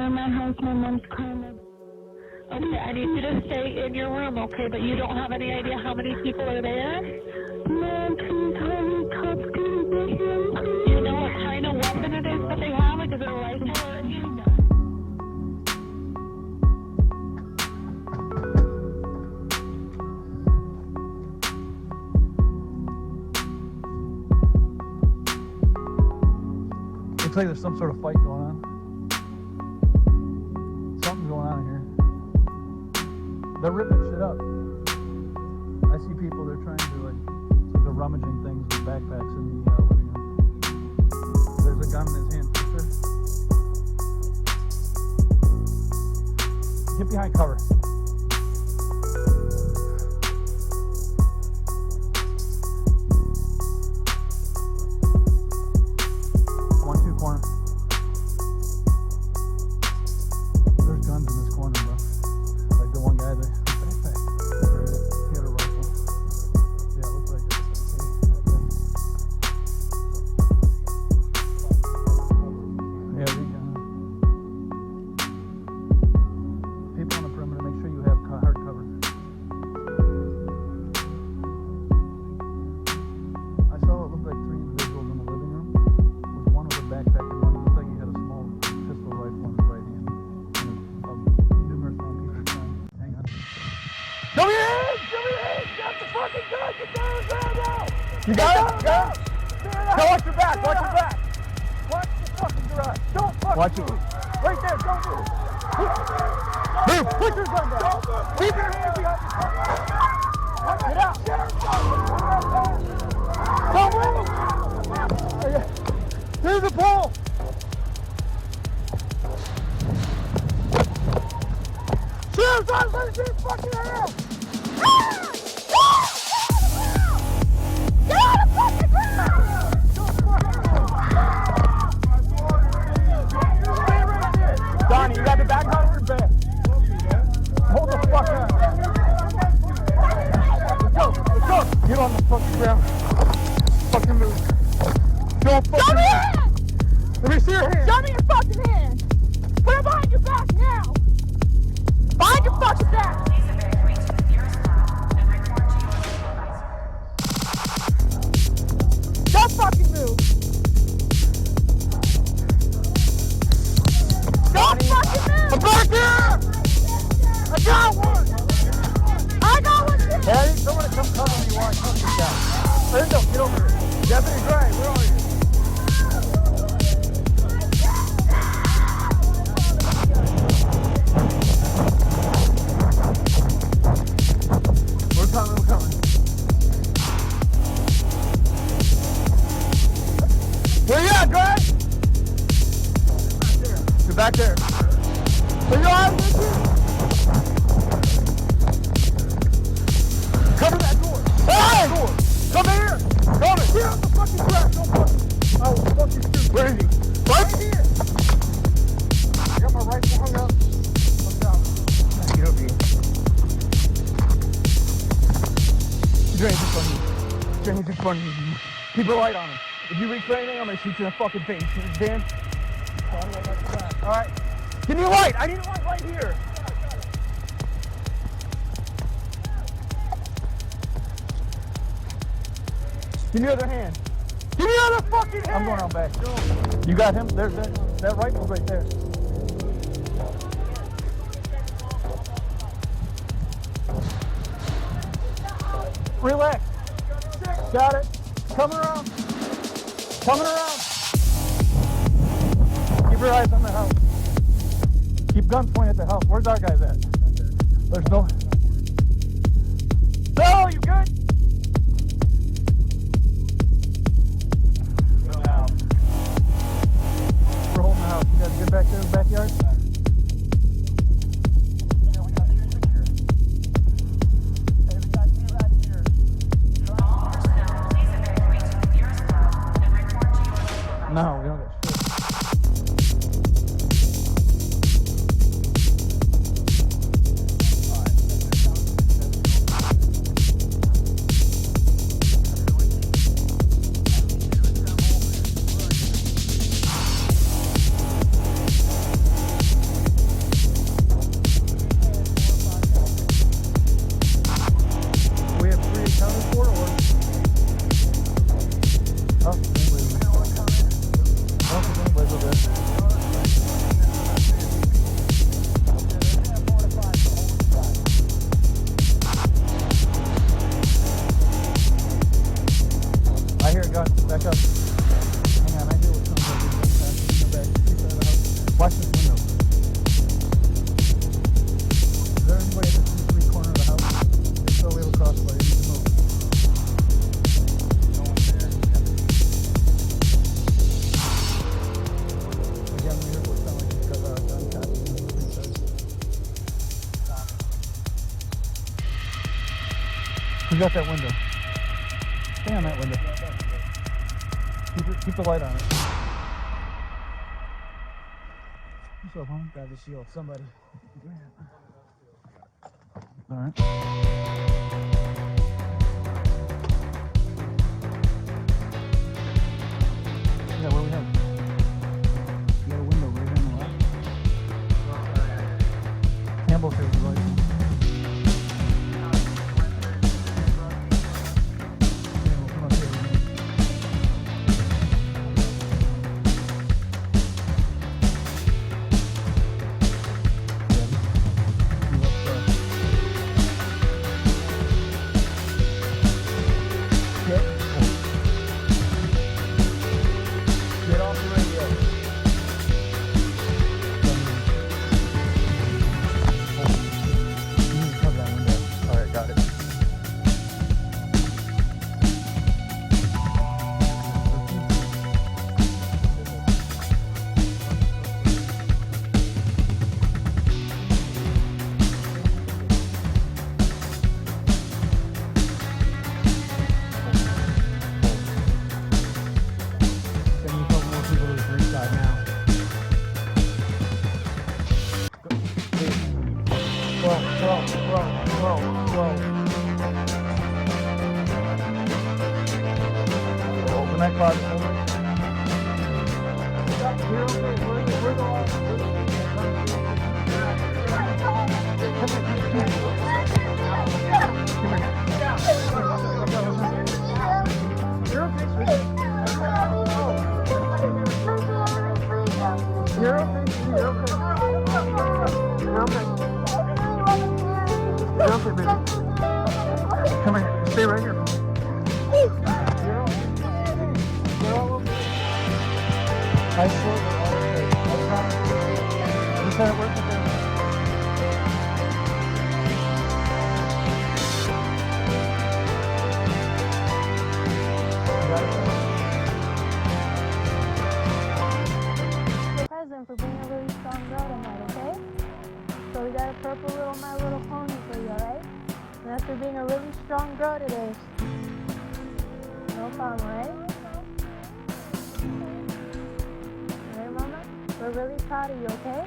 We're in my house. My mom's crying. Okay, I need you to stay in your room, okay? But you don't have any idea how many people are there? Mom, can you tell me cops can get him? Do you know what kind of weapon it is that they have? Like, is it a rifle or a handgun? Looks like there's some sort of fight going on. Something's going on here. They're ripping shit up. I see people, they're trying to they're rummaging things with backpacks in the living room. There's a gun in his hand, sister. Get behind cover. Corner. There's guns in this corner, bro. Like the one guy there. Backpack. He had a rifle. Yeah, it looks like it. Yeah, we got people on the perimeter. Make sure you have hard cover. I saw it looked like 3 individuals in the living room. One with a backpack and one looked like he had a small pistol rifle in his right hand. And numerous people trying. Hang on. Show me your hands! Show me your hands! Got the fucking gun! Get down on the ground now! You got it? Got it? Now watch your back! Watch your back! Watch the fucking garage! Don't fucking watch move! Right there! Don't move! Move! Put your gun down! Don't move! Keep your hands behind your gun! Get out! Don't move! Here's the pole! Shoot! Let me see your fucking hand! Get out of fucking ground! Donnie, you got the back on your back. Hold the fuck up. Let's go! Let's go! Get on the fucking ground. Fucking move. Don't fucking move. Let me see your hand. Show me your fucking hand. Put it behind your back now. Behind your fucking back. Don't fucking move. Don't fucking move. I'm back here. I got one. I got one too. Hey, I need someone to come cover me while I come this guy. There you go. Get over here. Deputy Gray, where are you? We're coming. Where you at, Greg? You're back there. Are you on with you? Cover that door. Hey! Door. Come here! Come here! Get out the fucking trash! Don't fucking... I will fucking shoot. Where is he? Right here! I got my rifle hung up. Look out. Get over here. Drain's in front of you. Drain's in front of you. Keep a light on him. If you reach for anything, I'm gonna shoot you in the fucking face. You understand? Alright. Give me a light! I need a light right here! Give me the other hand. Give me the other fucking hand! I'm going on back. You got him? There's that rifle's right there. Relax. Got it. Coming around. Coming around. Keep your eyes on the house. Keep guns pointed at the house. Where's our guys at? There's no... So, you good? We're holding the house. You guys get back there in the backyard? No, we don't get shit. Alright. Who's got that window? Stay on that window. Keep the light on it. What's up, homie? Grab the shield. Somebody. All right. Yeah, what do we have? We got a window right here on the left. Campbell says the right. Campbell, come up here with me. Yeah, you up front. Get off the radio. You need to cover that window. All right, got it. Sending a couple more people to the green side now. Whoa. Open that closet. Come here. Stay right here. Nice work. What's wrong? You said it worked again. Present for being a really strong girl tonight, okay? So we got a purple little My Little Pony for you, alright? And that's for being a really strong girl today. No problem, right? Alright, Mama? We're really proud of you, okay?